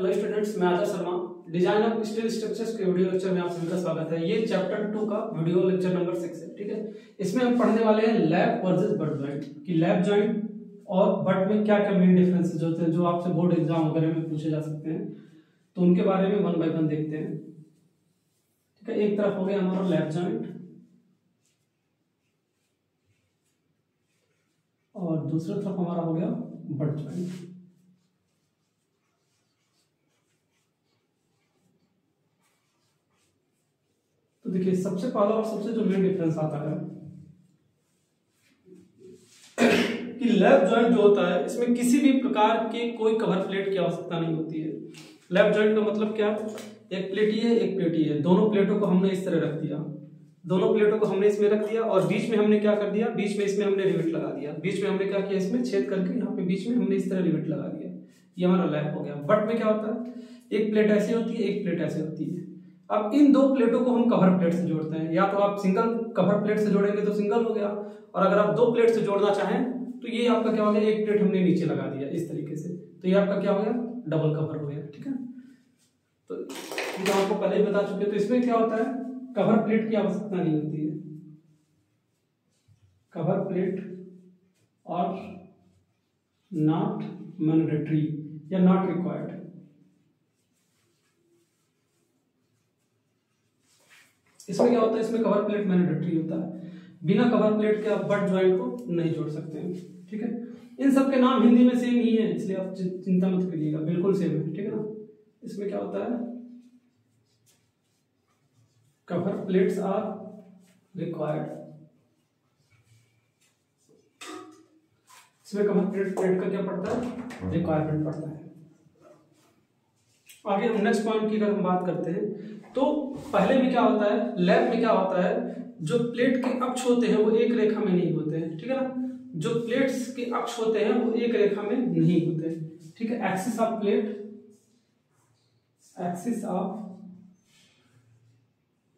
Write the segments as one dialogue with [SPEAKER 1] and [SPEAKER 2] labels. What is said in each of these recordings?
[SPEAKER 1] Hello students, मैं Adarsh Sharma. Design of steel structures के video lecture में आप सभी का स्वागत है। ये चैप्टर 2 का वीडियो लेक्चर नंबर 6 है। ठीक है, इसमें हम पढ़ने वाले हैं लैप वर्सेस बट जॉइंट कि लैप जॉइंट और बट में क्या क्या मेन डिफरेंसेस होते हैं जो आपसे बोर्ड एग्जाम वगैरह में पूछे जा सकते हैं। तो उनके बारे में वन बाय वन देखते हैं। ठीक है, एक तरफ हो गया हमारा लैप जॉइंट और दूसरी तरफ हमारा हो गया बट जॉइंट। तो देखिए, सबसे पहला और सबसे जो मेन डिफरेंस आता है कि लैप जॉइंट जो होता है इसमें किसी भी प्रकार के कोई कवर प्लेट की आवश्यकता नहीं होती है। लैप जॉइंट का मतलब क्या है? एक प्लेट ये है, एक प्लेट ये है, दोनों प्लेटों को हमने इस तरह रख दिया, दोनों प्लेटों को हमने इसमें रख दिया और बीच में हमने क्या कर दिया, बीच में इसमें हमने रिवेट लगा दिया। बीच में हमने क्या किया, इसमें छेद करके यहाँ पे बीच में हमने इस तरह रिवेट लगा दिया। ये हमारा लैप हो गया। बट में क्या होता है, एक प्लेट ऐसी होती है, एक प्लेट ऐसी होती है। अब इन दो प्लेटों को हम कवर प्लेट से जोड़ते हैं। या तो आप सिंगल कवर प्लेट से जोड़ेंगे तो सिंगल हो गया, और अगर आप दो प्लेट से जोड़ना चाहें तो ये आपका क्या हो गया, एक प्लेट हमने नीचे लगा दिया इस तरीके से, तो ये आपका क्या हो गया, डबल कवर हो गया। ठीक है, तो ये तो आपको पहले ही बता चुके। तो इसमें क्या होता है, कवर प्लेट की आवश्यकता नहीं होती है। कवर प्लेट और नॉट मैंडेटरी या नॉट रिक्वायर्ड। इसमें क्या होता है, इसमें कवर प्लेट मैंडेटरी होता है। बिना कवर प्लेट के आप बट जॉइंट को नहीं जोड़ सकते हैं। ठीक है, इन सब के नाम हिंदी में सेम ही है, इसलिए आप चिंता मत करिएगा, बिल्कुल सेम है। ठीक है ना। इसमें क्या होता है, कवर प्लेट्स आर रिक्वायर्ड। इसमें कवर प्लेट का क्या पड़ता है, रिक्वायरमेंट पड़ता है। आगे हम नेक्स्ट पॉइंट की अगर हम बात करते हैं तो पहले में क्या होता है, लैप में क्या होता है, जो प्लेट के अक्ष होते हैं वो एक रेखा में नहीं होते हैं। ठीक है ना, जो प्लेट्स के अक्ष होते हैं वो एक रेखा में नहीं होते हैं। ठीक है, axis of plate, axis of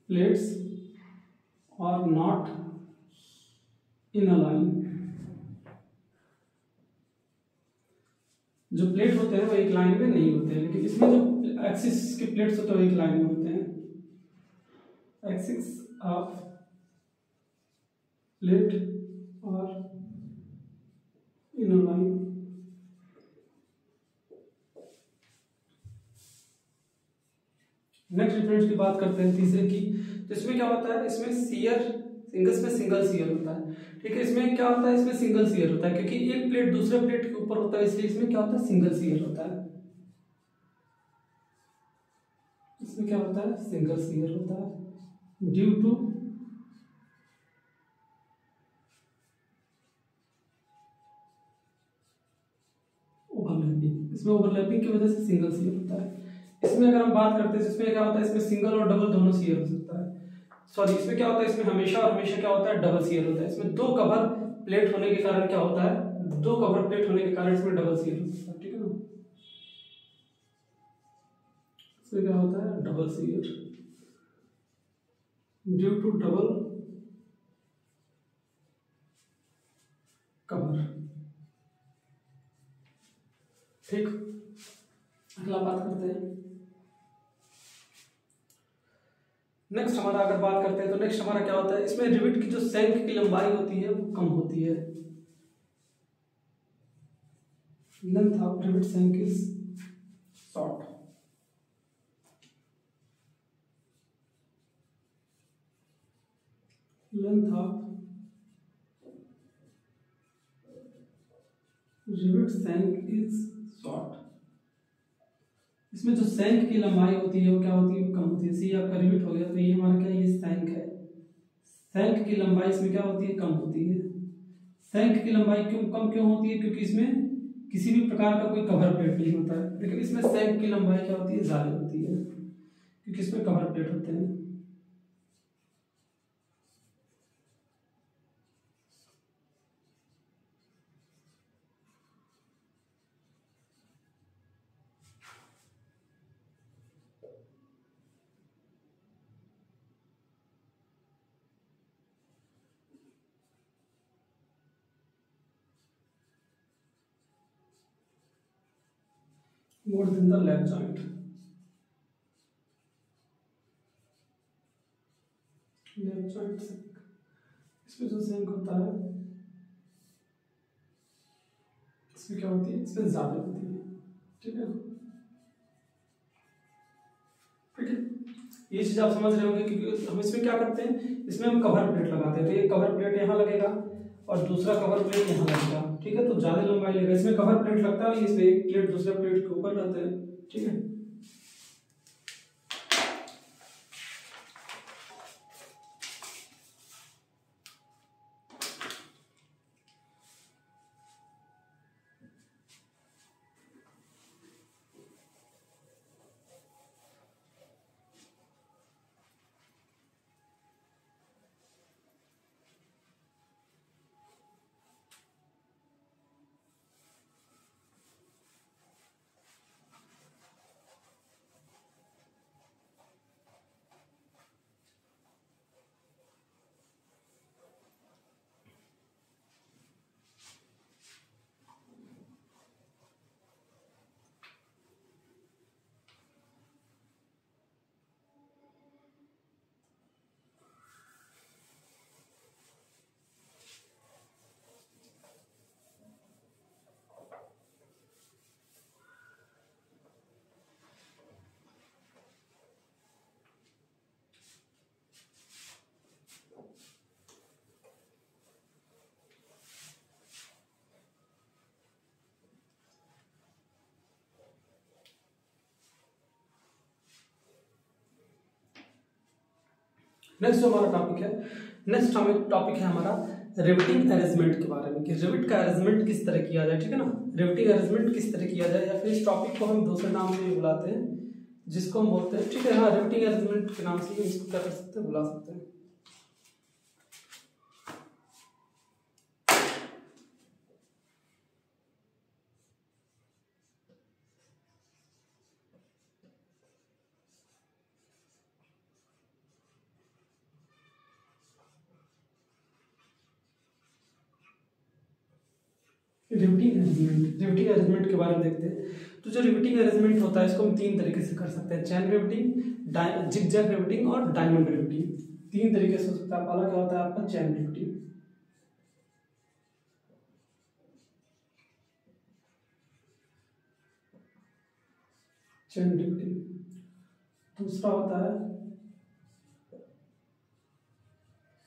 [SPEAKER 1] plates और नॉट इन अ लाइन। जो प्लेट होते हैं वो एक लाइन में नहीं होते हैं, लेकिन इसमें जो एक्सिस के प्लेट्स होते हैं वो एक लाइन में होते हैं। एक्सिस ऑफ प्लेट और इन अ लाइन। नेक्स्ट डिफरेंस की बात करते हैं तीसरे की। तो इसमें क्या होता है, इसमें सिंगल शियर होता है। ठीक है, इसमें क्या होता है, इसमें सिंगल शियर होता है क्योंकि एक प्लेट दूसरे प्लेट के ऊपर होता है, इसलिए इसमें क्या होता है, सिंगल शियर होता है। इसमें क्या होता है, सिंगल शियर होता है ड्यू टू ओवरलैपिंग। इसमें ओवरलैपिंग की वजह से सिंगल शियर होता है। इसमें अगर हम बात करते हैं जिसमें क्या होता है, इसमें सिंगल और डबल दोनों शियर हो सकता है। सॉरी, इसमें क्या होता है, इसमें हमेशा और हमेशा क्या होता है, डबल शियर होता है। इसमें दो कवर प्लेट होने के कारण क्या होता है, दो कवर प्लेट होने के कारण इसमें डबल शियर होता है। ठीक है ना, इसमें क्या होता है, double shear due to double cover. ठीक, अगला बात करते हैं। नेक्स्ट हमारा अगर बात करते हैं तो नेक्स्ट हमारा क्या होता है, इसमें रिवेट की जो शंख की लंबाई होती है वो कम होती है। लेंथ ऑफ रिवेट शंख is short. Length of rivet शंख इज शॉर्ट। इसमें जो शंख की लंबाई होती है वो क्या होती है, कम होती है। सी आपका रिवेट हो गया, तो ये हमारा क्या, ये शंख है। शंख की लंबाई इसमें क्या होती है, कम होती है। शंख की लंबाई क्यों होती है, क्योंकि इसमें किसी भी प्रकार का कोई कवर प्लेट नहीं होता है। लेकिन इसमें शंख की लंबाई क्या होती है, ज्यादा होती है क्योंकि इसमें कवर प्लेट होते हैं। More than the left joint. Left joint इसमें जो सिंक होता है इसमें क्या होती है, इसमें ज्यादा होती है। ठीक है, ठीक है, ये चीज आप समझ रहे होंगे क्योंकि हम इसमें क्या करते हैं, इसमें हम कवर प्लेट लगाते हैं। तो ये कवर प्लेट यहाँ लगेगा और दूसरा कवर प्लेट यहाँ लगेगा। ठीक है, तो ज्यादा लंबाई लगेगा। इसमें कवर प्लेट लगता है, इसमें एक प्लेट दूसरे प्लेट के ऊपर रहते हैं। ठीक है, नेक्स्ट जो हमारा टॉपिक है, नेक्स्ट टॉपिक है हमारा रिवेटिंग अरेंजमेंट के बारे में, कि रिवेट का अरेंजमेंट किस तरह किया जाए। ठीक है ना, रिवेटिंग अरेंजमेंट किस तरह किया जाए, या फिर इस टॉपिक को हम दूसरे नाम से भी बुलाते हैं जिसको हम बोलते हैं, ठीक है हाँ, रिवेटिंग अरेंजमेंट के नाम से इसको क्या कर सकते हैं, बुला सकते हैं। रिवेटिंग अरेंजमेंट के बारे में देखते हैं। तो जो रिवेटिंग अरेंजमेंट होता है इसको हम तीन तरीके से कर सकते हैं, चैन रिवेटिंग, जिगजैग रिवेटिंग और डायमंड रिवेटिंग। तीन तरीके से हो सकता है। पहला क्या होता है आपका चैन रिवेटिंग, चैन रिवेटिंग। दूसरा होता है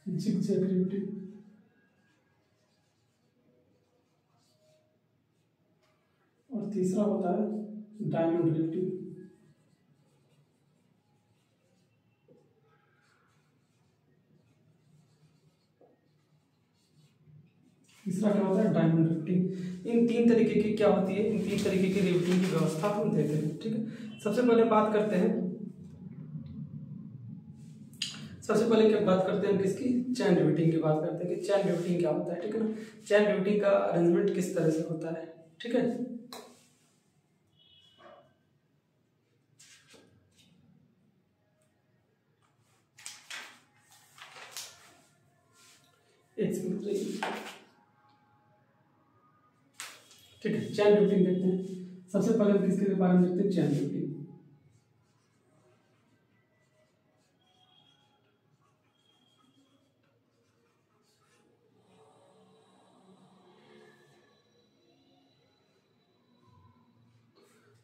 [SPEAKER 1] जिगजैग रिवेटिंग, और तीसरा होता है डायमंड रिवेटिंग। तीसरा क्या होता है डायमंड रिवेटिंग। इन तीन तरीके की क्या होती है, इन तीन तरीके की रिवेटिंग की व्यवस्था हम देते हैं। ठीक है, सबसे पहले बात करते हैं हम किसकी, चैन रिवेटिंग की बात करते हैं कि चैन रिवेटिंग क्या होता है। ठीक है ना, चैन रिवेटिंग का अरेंजमेंट किस तरह से होता है। ठीक है, ठीक है, चैन रिवेटिंग देखते हैं। सबसे पहले हम किसके बारे में देखते हैं, चैन रिवेटिंग।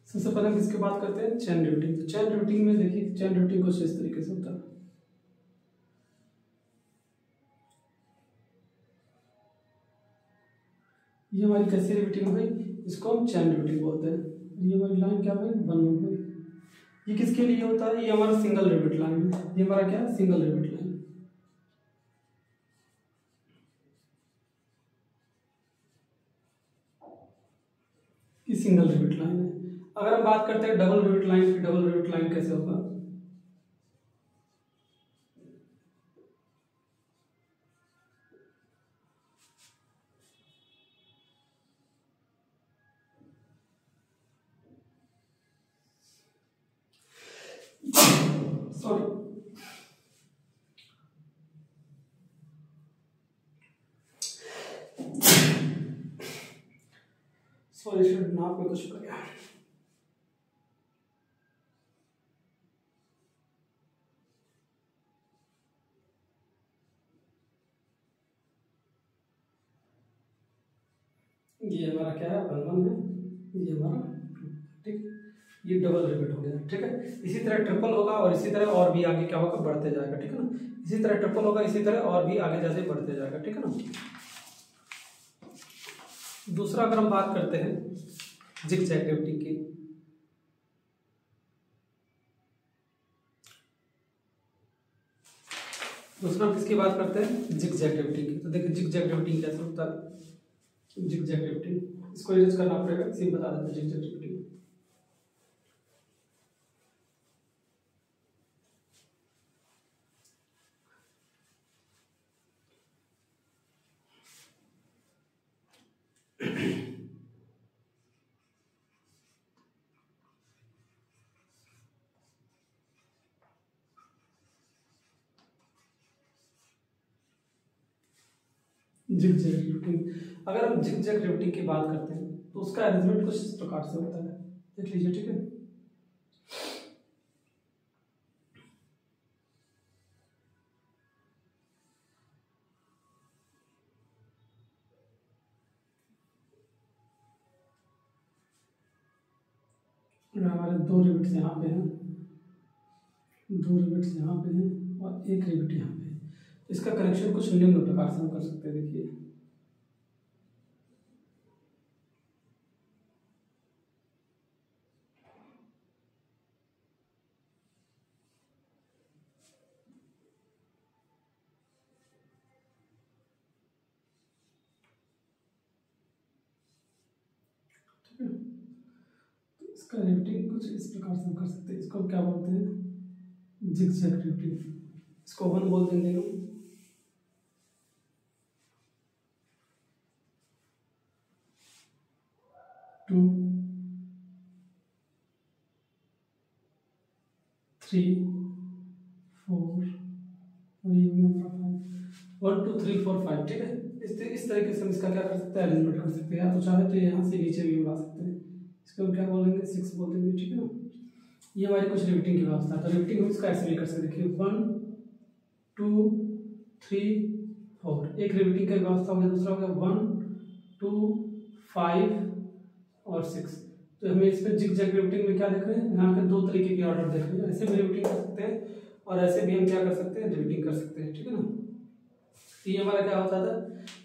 [SPEAKER 1] सबसे पहले हम किसकी बात करते हैं, चैन रिवेटिंग। तो चैन रिवेटिंग में देखिए, चैन रिवेटिंग कुछ इस तरीके से होता है। ये हमारी कैसी रिवेटिंग हो गई, इसको हम चैन रिवेटिंग बोलते हैं। ये हमारी लाइन क्या है, वन हो गई। ये किसके लिए होता है, ये हमारा सिंगल रिवेट लाइन है। ये हमारा क्या है, सिंगल रिवेट लाइन। ये सिंगल रिवेट लाइन है। अगर हम बात करते हैं डबल रिवेट लाइन की, डबल रिवेट लाइन कैसे होगा, सॉरी नाक में कुछ हो गया। ये हमारा क्या है, 1 1 है, ये हमारा 2, ठीक। ये डबल रिपीट हो गया, ठीक है। इसी तरह ट्रिपल होगा और इसी तरह और भी आगे क्या होगा, बढ़ते जाएगा, ठीक है ना। इसी तरह ट्रिपल होगा, इसी तरह और भी आगे जैसे बढ़ते जाएगा, ठीक है ना। दूसरा अगर हम बात करते हैं जिगजैग रिपीटिंग की, दूसरा हम किसकी बात करते हैं, जिगजैग रिपीटिंग की। तो देखिए जिगजैग रिपीटिंग कैसे होता है, जिगजैग रिपीटिंग इसको यूज करना पड़ेगा, इसी में बता देते हैं जिगजैग रिपीटिंग। जिगजैग रिपीटिंग, अगर हम जिगजैग रिपीटिंग की बात करते हैं तो उसका अरेंजमेंट कुछ इस प्रकार से होता है, देख लीजिए, ठीक है। हमारे 2 रिबिट्स यहाँ पे हैं, 2 रिबिट्स यहाँ पे हैं और 1 रिबिट यहाँ पे है। इसका कनेक्शन कुछ निम्न प्रकार से हम कर सकते हैं, देखिए। ठीक है, तो इसका रिबिटिंग कुछ इस प्रकार से हम कर सकते हैं। इसको हम क्या बोलते हैं, जिगजैग रिबिटिंग। इसको 1 बोल देंगे हम, 2 3 4 और ये भी हमारा 5, 1 2 3 4 5, ठीक है। इस तरीके से हम इसका क्या कर सकते हैं, अरेंजमेंट कर सकते हैं। या तो चाहे तो यहाँ से नीचे भी उड़ा सकते हैं, इसको हम क्या बोलेंगे, 6 बोल देंगे, ठीक है ना। ये हमारी कुछ रिपीटिंग की व्यवस्था है। तो रिपीटिंग हम इसका ऐसे भी कर सकते हैं, देखिए 1 2 3 4, एक रिपीटिंग का व्यवस्था हो गया। दूसरा हो गया 1 2 5 और 6। तो हमें इसमें जिगजैग रिपीटिंग में क्या देख रहे हैं, यहाँ के 2 तरीके के ऑर्डर देख रहे हैं। ऐसे भी रिपीटिंग कर सकते हैं और ऐसे भी हम क्या कर सकते हैं, रिपीटिंग कर सकते हैं, ठीक है ना। तो ये हमारा क्या होता था,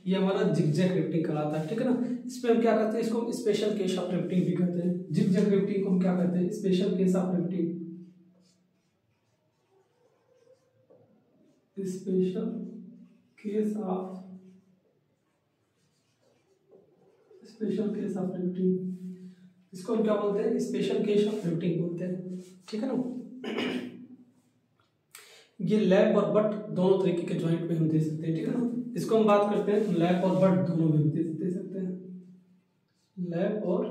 [SPEAKER 1] ये हमारा जिगजैग रिपीटिंग कहलाता है, ठीक है ना। इस पे हम क्या करते हैं, इसको स्पेशल केस ऑफ रिपीटिंग भी कहते हैं। जिगजैग रिपीटिंग को हम क्या कहते हैं, special case of repeating, special case of, special case of repeating. इसको हम क्या बोलते हैं, स्पेशल केस ऑफ रिपीटिंग बोलते हैं, ठीक है ना। ये लैप और बट दोनों तरीके के जॉइंट में हम दे सकते हैं, ठीक है ना। इसको हम बात करते हैं तो लैप और बट दोनों में दे सकते हैं, लैप और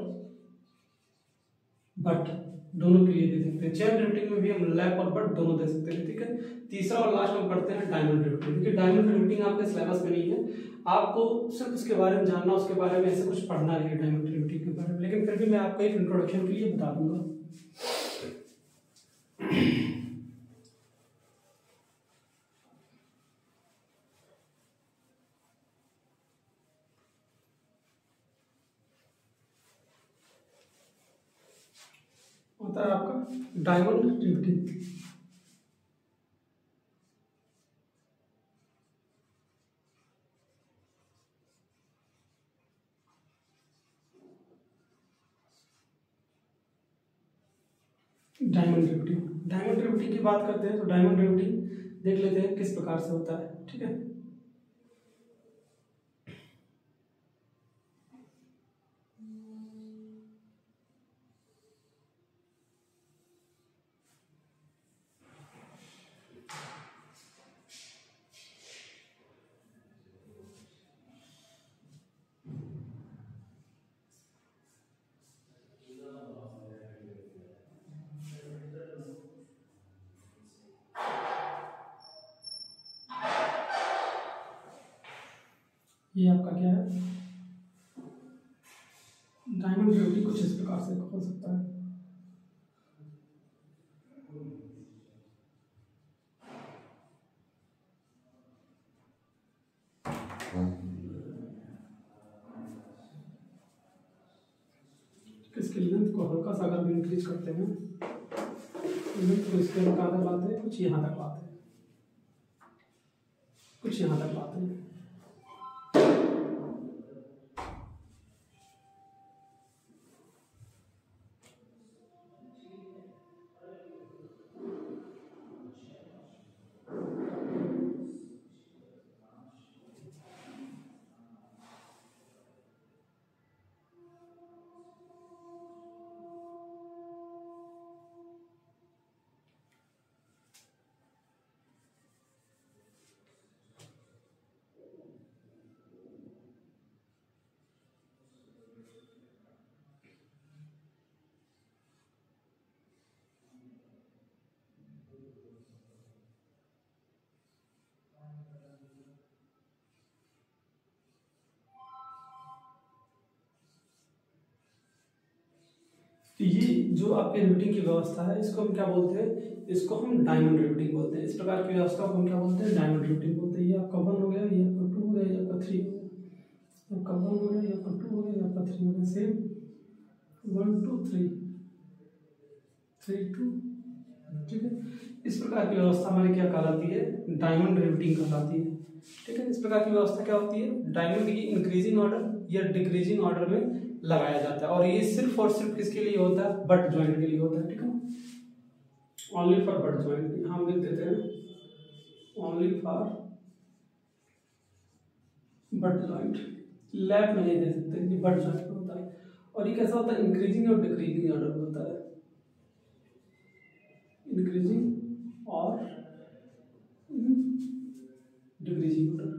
[SPEAKER 1] बट दोनों के लिए दे सकते हैं। चेन रिपीटिंग में भी हम लैप और बट दोनों दे सकते हैं, ठीक है। तीसरा और लास्ट हम पढ़ते हैं डायमंड रिपीटिंग। देखिए डायमंड रिपीटिंग आपके सिलेबस में नहीं है, आपको सिर्फ उसके बारे में जानना, उसके बारे में ऐसे कुछ पढ़ना नहीं है डायमंड रिपीटिंग के बारे में, लेकिन फिर भी मैं आपको एक इंट्रोडक्शन के लिए बता दूंगा। होता है आपका diamond repeating. Diamond repeating, diamond repeating की बात करते हैं तो डायमंड रिपीटिंग देख लेते हैं किस प्रकार से होता है, ठीक है। ये आपका क्या है, डायमंड रिपीटिंग कुछ इस प्रकार से हो सकता है। इसके लेंथ को हल्का सा अगर हम इंक्रीज करते हैं, लेंथ को इसके कहाँ तक लाते हैं, कुछ यहाँ तक लाते हैं, कुछ यहाँ तक लाते हैं। तो ये जो आपके रिवेटिंग की व्यवस्था है, इसको हम क्या बोलते हैं, इसको हम डायमंड रिवेटिंग बोलते हैं। इस प्रकार की व्यवस्था को हम क्या बोलते हैं, डायमंड रिवेटिंग बोलते हैं। ये आपका 1 हो गया, ये आपका 2 हो गया, ये आपका 3 हो गया, आपका 1 हो गया, ये आपका 2 हो गया, ये आपका 3 हो गया। सेम 1 2 3 3 2, ठीक है। इस प्रकार की व्यवस्था हमारी क्या कहलाती है, डायमंड रिवेटिंग कहलाती है, ठीक है। इस प्रकार की व्यवस्था क्या होती है, डायमंड की इंक्रीजिंग ऑर्डर या डिक्रीजिंग ऑर्डर में लगाया जाता है, और ये सिर्फ और सिर्फ किसके लिए होता है, बट ज्वाइंट के लिए होता है, ठीक है। ओनली फॉर बट ज्वाइंट हम लिख देते हैं, only for but joint. Lap में नहीं दे सकते, ये बट ज्वाइंट में होता है। और ये कैसा होता है, इंक्रीजिंग और डिक्रीजिंग ऑर्डर में होता है, इंक्रीजिंग और डिक्रीजिंग ऑर्डर।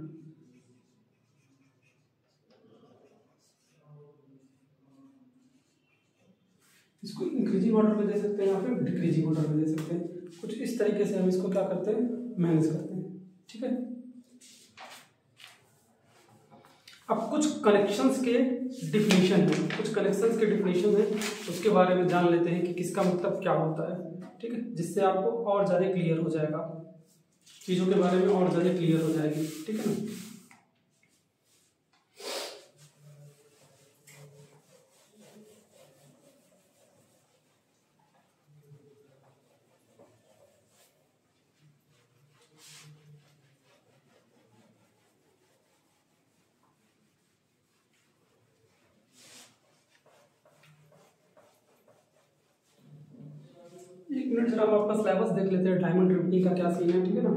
[SPEAKER 1] इसको इंक्रीजिंग ऑर्डर में दे सकते हैं या फिर डिक्रीजिंग ऑर्डर में दे सकते हैं। कुछ इस तरीके से हम इसको क्या करते हैं, मैनेज करते हैं, ठीक है। अब कुछ कनेक्शंस के डिफिनीशन है, कुछ कनेक्शंस के डिफिनीशन है, उसके बारे में जान लेते हैं कि किसका मतलब क्या होता है, ठीक है। जिससे आपको और ज़्यादा क्लियर हो जाएगा, चीज़ों के बारे में और ज़्यादा क्लियर हो जाएगी, ठीक है ना। एक मिनट जरा हम आपका सिलेबस देख लेते हैं, डायमंड रिवेटिंग का क्या सीन है, ठीक है ना।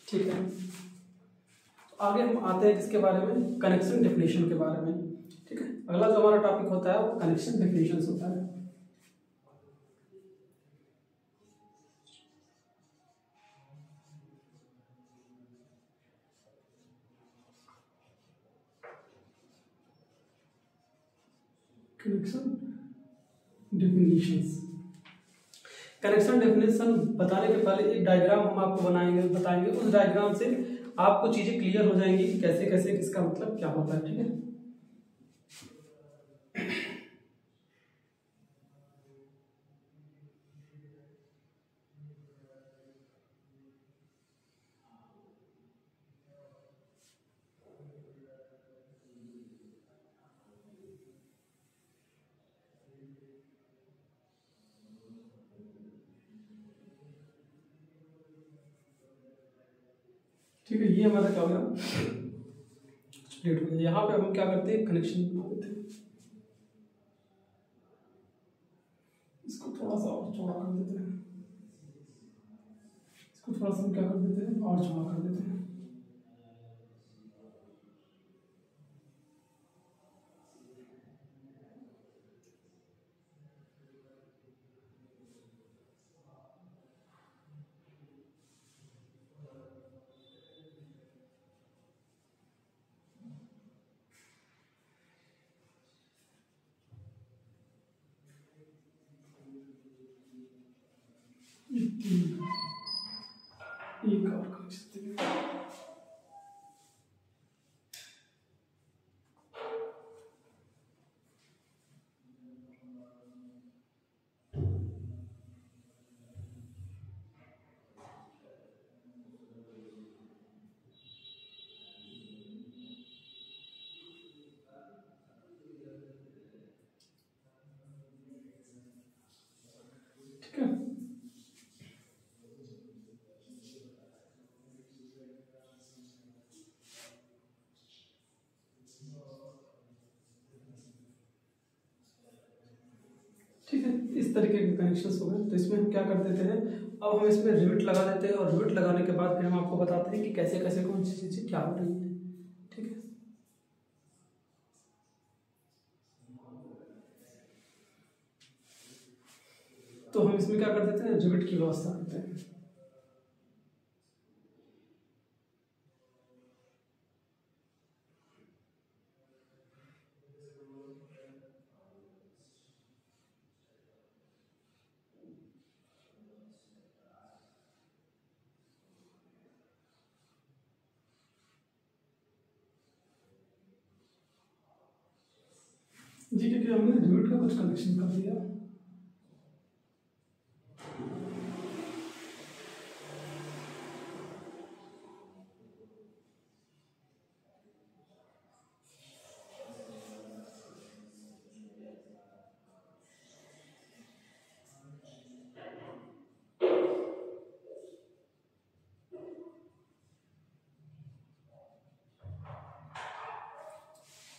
[SPEAKER 1] ठीक है, आगे हम आते हैं किसके बारे में, कनेक्शन डेफिनेशन के बारे में, ठीक है। अगला जो हमारा टॉपिक होता है वो कनेक्शन डेफिनेशन होता है। कनेक्शन डेफिनेशंस, कनेक्शन डेफिनेशन बताने के पहले एक डायग्राम हम आपको बताएंगे। उस डायग्राम से आपको चीजें क्लियर हो जाएंगी कि कैसे कैसे किसका मतलब क्या होता है, ठीक है। ठीक है, ये हमारा क्या हो गया, स्प्लिट हो गया। यहाँ पे हम क्या करते हैं, कनेक्शन बना देते हैं, इसको थोड़ा सा और चौड़ा कर देते हैं, इसको थोड़ा सा हम क्या कर देते हैं, और चौड़ा कर देते हैं। एक और कर सकते हैं। ठीक है, इस तरीके के कनेक्शंस हो गए। तो इसमें हम क्या कर देते हैं, अब हम इसमें रिविट लगा देते हैं और रिविट लगाने के बाद फिर हम आपको बताते हैं कि कैसे कैसे कौन सी चीज़ें क्या हो रही है। ठीक है, तो हम इसमें क्या कर देते हैं, रिविट की व्यवस्था करते हैं। जी, क्योंकि हमने रिविट का कुछ कनेक्शन कर दिया।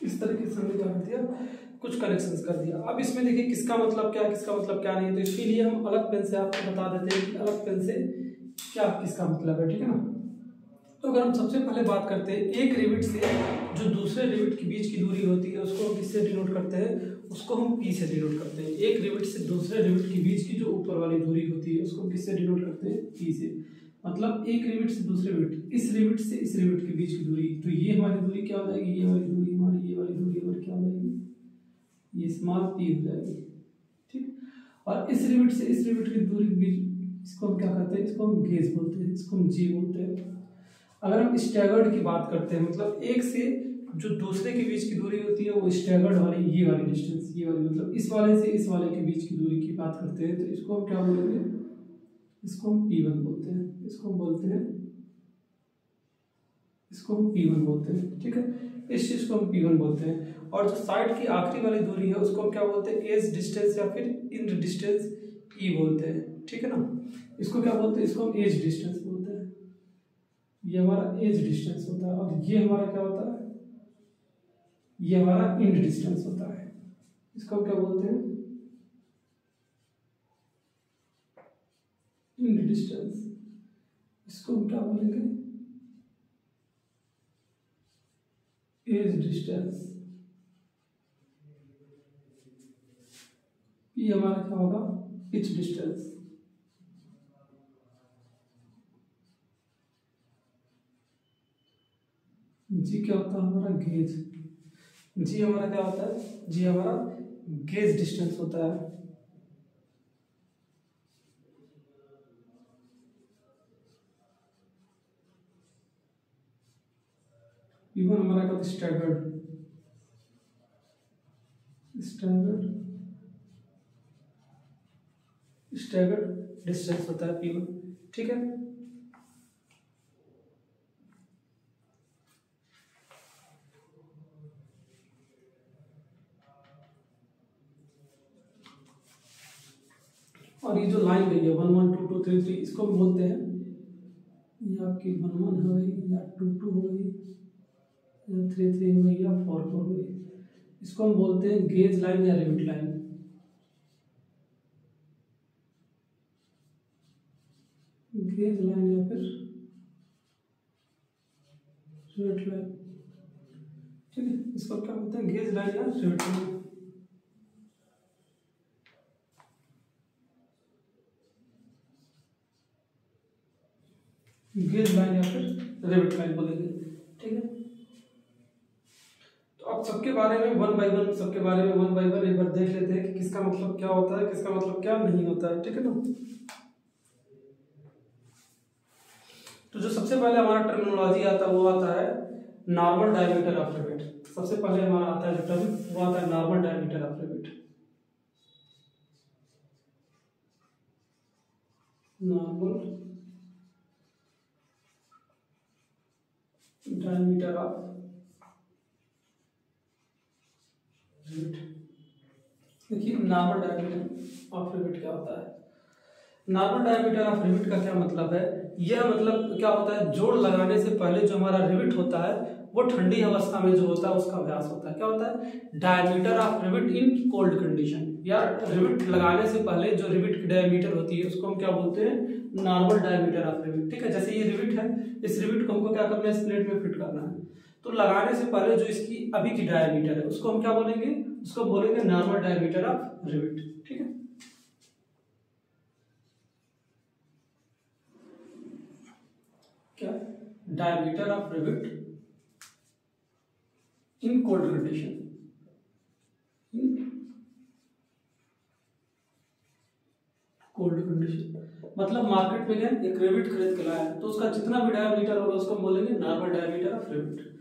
[SPEAKER 1] इस तरीके से हमने क्या कर दिया, कुछ कनेक्शंस कर दिया। अब इसमें देखिए किसका मतलब क्या है, किसका मतलब क्या नहीं है, तो इसके लिए हम अलग पेन से आपको बता देते हैं कि अलग पेन से क्या किसका मतलब है। ठीक है ना, तो अगर हम सबसे पहले बात करते हैं, एक रिविट से जो दूसरे रिविट के बीच की दूरी होती है उसको हम किससे डिनोट करते हैं, उसको हम पी से डिनोट करते हैं। एक रिविट से दूसरे रिविट के बीच की जो ऊपर वाली दूरी होती है उसको हम किससे डिनोट करते हैं, पी से। मतलब एक रिविट से दूसरे रिविट, इस रिविट से इस रिविट के बीच की दूरी, तो ये हमारी दूरी क्या हो जाएगी, ये वाली दूरी हमारी, ये वाली दूरी हमारी क्या हो जाएगी, ये स्मॉल पी हो जाएगी। ठीक, और इस रिविट से इस रिविट की दूरी के बीच, इसको हम क्या कहते हैं, इसको हम गेज बोलते हैं, इसको हम जी बोलते हैं। अगर हम स्टैगर्ड की बात करते हैं, मतलब एक से जो दूसरे के बीच की दूरी होती है वो स्टैगर्ड वाली, ये वाली डिस्टेंस, ये वाली, मतलब इस वाले से इस वाले के बीच की दूरी की बात करते हैं, तो इसको हम क्या बोलेंगे, इसको हम P1 बोलते हैं, इसको हम बोलते हैं, इसको हम P1 बोलते हैं। ठीक है, इस चीज को हम P1 बोलते हैं। और जो साइड की आखिरी वाली दूरी है उसको हम क्या बोलते हैं, एज डिस्टेंस या फिर इन डिस्टेंस E बोलते हैं। ठीक है ना, इसको क्या बोलते हैं, इसको हम एज डिस्टेंस बोलते हैं। ये हमारा एज डिस्टेंस होता है और ये हमारा क्या होता है, ये हमारा इंड डिस्टेंस होता है। इसको हम क्या बोलते हैं, इंड डिस्टेंस। इसको हम क्या बोलेंगे, एज डिस्टेंस। ये हमारा क्या होगा, पिच डिस्टेंस। जी क्या होता है हमारा, गेज। जी हमारा क्या होता है, जी हमारा गेज डिस्टेंस होता है। P1 हमारा क्या होता है, स्टैगर्ड, स्टैगर्ड, स्टैगर्ड डिस्टेंस होता है P1। ठीक है, और ये जो लाइन गई है 1 1 2 2 3 3, इसको हम बोलते हैं, ये आपकी 1 1 हो गई या 2 2 हो गई या 3 3 हो गई या 4 4 हो गई, इसको हम बोलते हैं गेज लाइन या रिविट लाइन। गेज लाइन या फिर रिविट लाइन। ठीक है, इसको क्या बोलते हैं, गेज लाइन या रिविट लाइन। गेज लाइन या फिर रिविट लाइन बोलेंगे। ठीक है, तो अब सबके बारे में वन बाय वन, सबके बारे में वन बाय वन एक बार देख लेते हैं कि किसका मतलब क्या होता है, किसका मतलब क्या नहीं होता है। ठीक है ना, तो जो सबसे पहले हमारा टर्मिनोलॉजी आता है वो आता है नॉर्मल डायमीटर ऑफ रिविट। सबसे पहले हमारा आता है जो टर्म वो आता है normal diameter of rivet. Normal diameter of rivet. देखिए नॉर्मल डायमीटर ऑफ रिविट क्या होता है। नॉर्मल डायमीटर ऑफ रिविट का क्या मतलब है यह मतलब क्या होता है, जोड़ लगाने से पहले जो हमारा रिविट होता है वो ठंडी अवस्था में जो होता है उसका व्यास होता है। क्या होता है, diameter of rivet in cold condition. या रिविट लगाने से पहले जो रिविट की डायमीटर होती है उसको हम क्या बोलते हैं, नॉर्मल डायमीटर ऑफ रिविट। ठीक है, जैसे ये रिविट है, इस रिविट को हमको क्या करना है, इस प्लेट में फिट करना है। तो लगाने से पहले जो इसकी अभी की डायमीटर है उसको हम क्या बोलेंगे, उसको बोलेंगे नॉर्मल डायमीटर ऑफ रिविट। ठीक है, क्या, diameter of rivet in cold condition, cold condition. मतलब मार्केट में गए, एक रिविट खरीद के लाया तो उसका जितना भी डायमीटर होगा उसको बोलेंगे नॉर्मल डायमीटर ऑफ रिविट।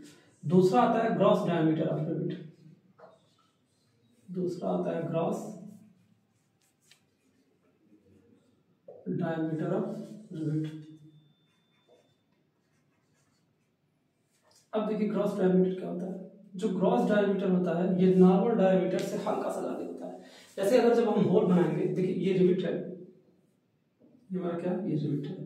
[SPEAKER 1] दूसरा आता है ग्रॉस डायमीटर ऑफ रिविट, दूसरा आता है ग्रॉस डायमीटर ऑफ रिविट। अब देखिए ग्रॉस डायमीटर क्या होता है। जो ग्रॉस डायमीटर होता है ये नॉर्मल डायमीटर से हल्का सा ज्यादा होता है। जैसे अगर जब हम होल बनाएंगे, देखिए ये रिविट है, ये हमारा क्या, ये रिविट है।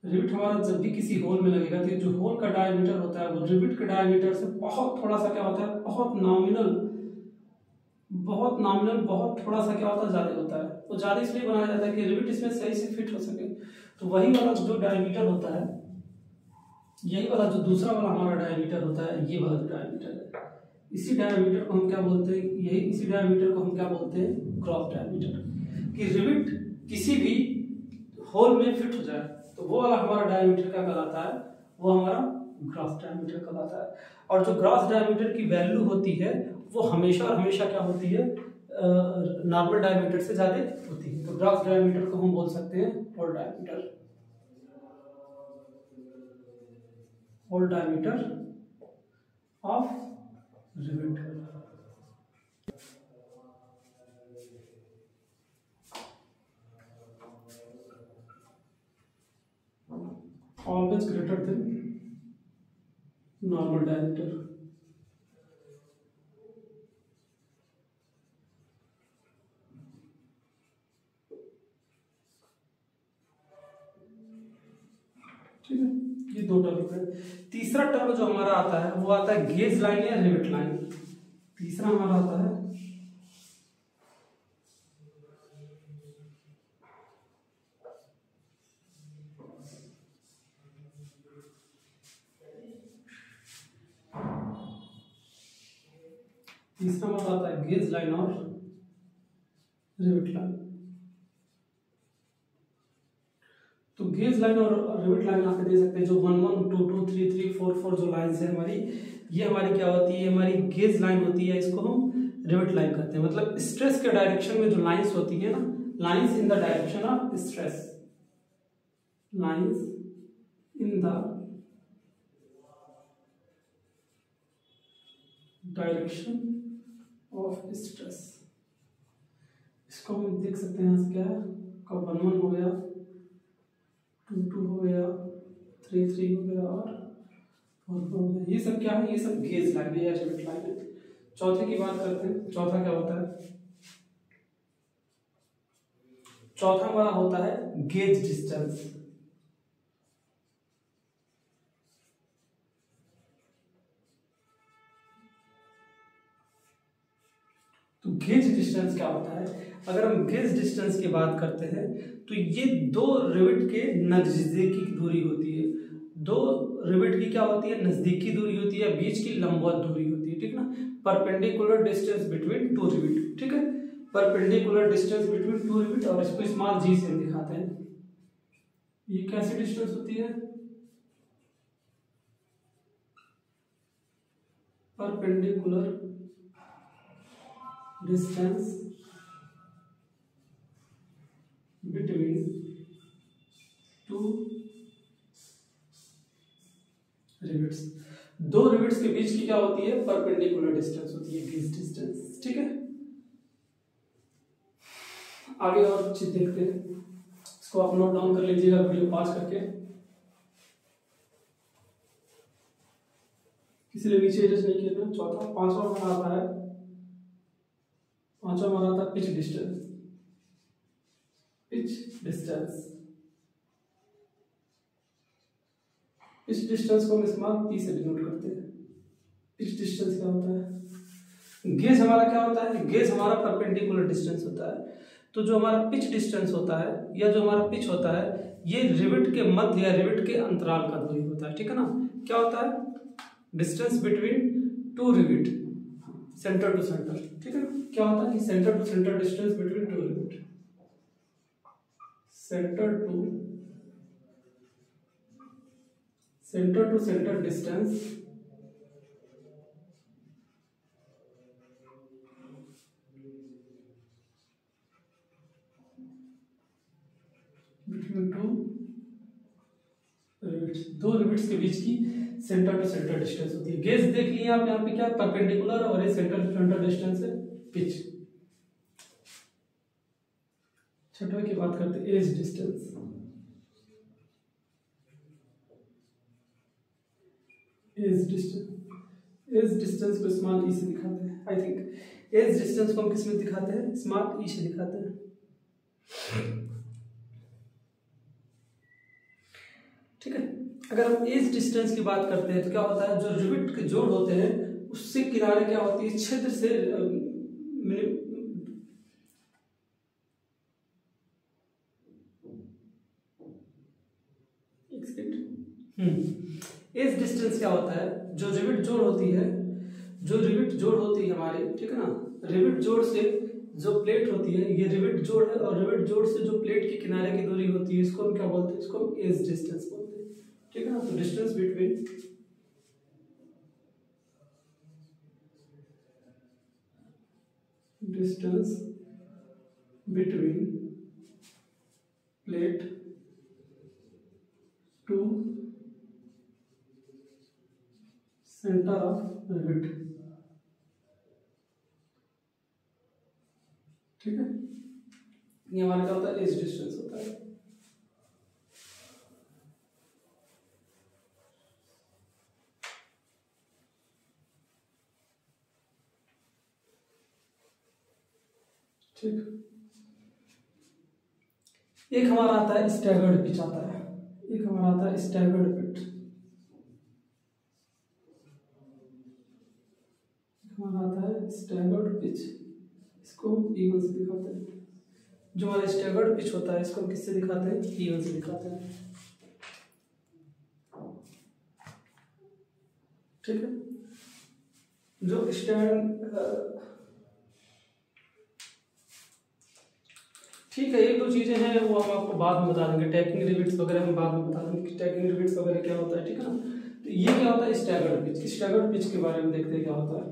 [SPEAKER 1] रिविट हमारा जब भी किसी होल में लगेगा तो जो होल का डायमीटर होता है वो रिविट के डायमीटर से बहुत थोड़ा सा क्या होता है, बहुत नॉमिनल, बहुत थोड़ा सा क्या होता है, ज्यादा होता है। वो ज्यादा इसलिए बनाया जाता है कि रिविट इसमें सही से फिट हो सके। तो वही वाला जो डायमीटर होता है, यही वाला जो दूसरा वाला हमारा डायमीटर होता है, ये वाला जो डायमीटर है, इसी डायमीटर को हम क्या बोलते हैं, यही इसी डायमीटर को हम क्या बोलते हैं, ग्रॉस डायमीटर। कि रिविट किसी भी होल में फिट हो जाए तो वो वाला हमारा डायमीटर क्या कहलाता है, वो हमारा ग्रॉस डायमीटर कहलाता है। और जो ग्रॉस डायमीटर की वैल्यू होती है वो हमेशा और हमेशा क्या होती है, नॉर्मल डायमीटर से ज्यादा होती है। तो ग्रॉस डायमीटर को हम बोल सकते हैं hole diameter, hole diameter of rivet. Always greater than normal diameter. ठीक है, ये दो टर्म है। तीसरा टर्म जो हमारा आता है वो आता है गेज लाइन या रिविट लाइन। तीसरा हमारा आता है गेज लाइन और रिविट लाइन। तो गेज लाइन और रिविट लाइन आप दे सकते हैं। जो 1 1 2 2 3 3 4 4 जो लाइंस है हमारी, ये हमारी क्या होती है, हमारी गेज लाइन होती है। इसको हम रिविट लाइन कहते हैं। मतलब स्ट्रेस के डायरेक्शन में जो लाइंस होती है ना, lines in the direction of stress, lines in the direction of stress. इसको हम देख सकते हैं, यहाँ से क्या है, कब 1 1 हो गया, 2 2 हो गया, 3 3 हो गया और 4 4 हो गया। ये सब क्या है, ये सब गेज लाइन है या रिविट लाइन है। चौथे की बात करते हैं। चौथा क्या होता है, चौथा हमारा होता है गेज डिस्टेंस। तो गेज डिस्टेंस क्या होता है, अगर हम गेज डिस्टेंस की बात करते हैं तो ये दो रिविट के नजदीकी दूरी होती है। दो रिविट की क्या होती है, नजदीकी दूरी होती है, बीच की लंबवत दूरी होती है। ठीक ना, perpendicular distance between two rivet. ठीक है, perpendicular distance between two rivet, और इसको स्मॉल जी से दिखाते हैं। ये कैसी डिस्टेंस होती है, perpendicular distance between two rivets. दो रिविट्स के बीच की क्या होती है, परपेंडिकुलर डिस्टेंस होती है, गेज डिस्टेंस। ठीक है, आगे और चीज देखते हैं। इसको आप नोट डाउन कर लीजिएगा वीडियो पॉज करके। किसी ने नीचे एडजस्ट नहीं किया ना। चौथा, पांचवा हमारा आता है, पांचवा हमारा आता है pitch distance. Pitch distance pitch distance को हम स्मॉल पी से डिनोट करते हैं। पिच डिस्टेंस क्या होता है? गेज हमारा क्या होता है? गेज हमारा परपेंडिकुलर डिस्टेंस होता है। तो जो हमारा पिच डिस्टेंस होता है या जो हमारा पिच होता है, ये रिविट के मध्य या रिविट के अंतराल का दूरी होता है, ठीक है ना। क्या होता है? Distance between two rivet, center to center, ठीक है ना। क्या होता है कि center to center distance between two rivet, center to center distance between two rivets, दो रिविट्स के बीच की सेंटर टू सेंटर डिस्टेंस होती है। गेज देख लिए आप यहाँ पे, क्या परपेंडिकुलर और ये सेंटर टू सेंटर डिस्टेंस है पिच। छठवें की बात करते हैं, एज डिस्टेंस। एज डिस्टेंस को स्मॉल ई से दिखाते हैं। आई थिंक एज डिस्टेंस को हम किस में दिखाते हैं? स्मॉल ई से दिखाते हैं, ठीक है। अगर हम एज डिस्टेंस की बात करते हैं तो क्या होता है, जो रिविट के जोड़ होते हैं उससे किनारे क्या होती है, छिद्र से एज डिस्टेंस क्या होता है, जो रिविट जोड़ होती है, हमारी, ठीक है ना। रिविट जोड़ से जो प्लेट होती है, ये रिविट जोड़ है, और रिविट जोड़ से जो प्लेट के किनारे की दूरी होती है, इसको हम क्या बोलते हैं? इसको हम एज डिस्टेंस बोलते हैं, ठीक है ना। तो distance between plate to center of rivet, ठीक है। ये हमारा क्या होता है? एज डिस्टेंस होता है। ठीक, एक हमारा आता है स्टैगर्ड पिच आता है, एक हमारा आता है स्टैगर्ड पिच, हमारा आता है स्टैगर्ड पिच। इसको हम E1 से दिखाते हैं। जो हमारा स्टैगर्ड पिच होता है इसको हम किससे दिखाते हैं? E1 से दिखाते हैं, ठीक है। जो ठीक है, एक दो चीजें हैं वो हम आपको बाद में बता देंगे। टैकिंग रिविट्स वगैरह हम बाद में बता देंगे कि टैकिंग रिविट्स वगैरह क्या होता है, ठीक है ना। तो ये क्या होता है? Staggered pitch. स्टैगर्ड पिच के बारे में देखते हैं क्या होता है।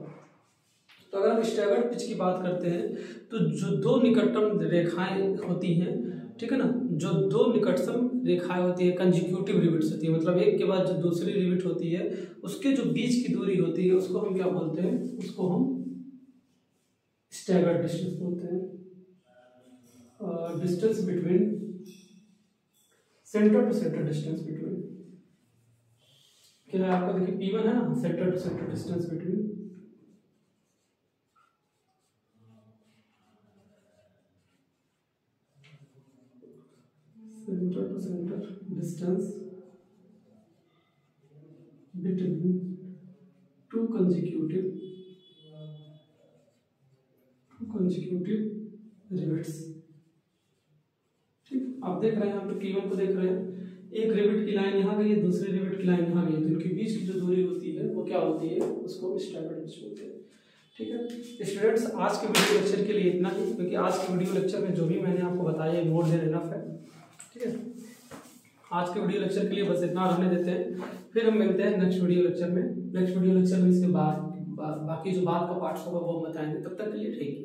[SPEAKER 1] तो अगर हम स्टैगर्ड पिच की बात करते हैं तो जो दो निकटतम रेखाएं होती हैं, ठीक है ना, जो दो निकटतम रेखाएं होती है, कंजिक्यूटिव रिविट्स होती है, मतलब एक के बाद जो दूसरी रिविट होती है उसके जो बीच की दूरी होती है उसको हम क्या बोलते हैं? उसको हम स्टैगर्ड डिस्टेंस बोलते हैं। Distance between center to center distance between, क्या है आपका? देखिए P1 है ना, center to center distance between center to center distance between two consecutive rivets, ठीक। आप देख रहे हैं यहाँ पे P1 को देख रहे हैं, एक रिविट की लाइन यहाँ गई है, दूसरी रिविट की लाइन यहाँ गई है, तो इनके बीच की जो दूरी होती है वो क्या होती है? उसको स्टैगर्ड पिच बोलते हैं, ठीक है। स्टूडेंट्स, आज के वीडियो लेक्चर के लिए इतना ही, क्योंकि आज के वीडियो लेक्चर में जो भी मैंने आपको बताया मोर देन इनफ है, ठीक है। आज के वीडियो लेक्चर के लिए बस इतना रहने देते हैं, फिर हम मिलते हैं नेक्स्ट वीडियो लेक्चर में। नेक्स्ट वीडियो लेक्चर में इसके बाद बाकी जो बात का पार्ट्स होगा वो हम बताएंगे। तब तक के लिए ठीक है।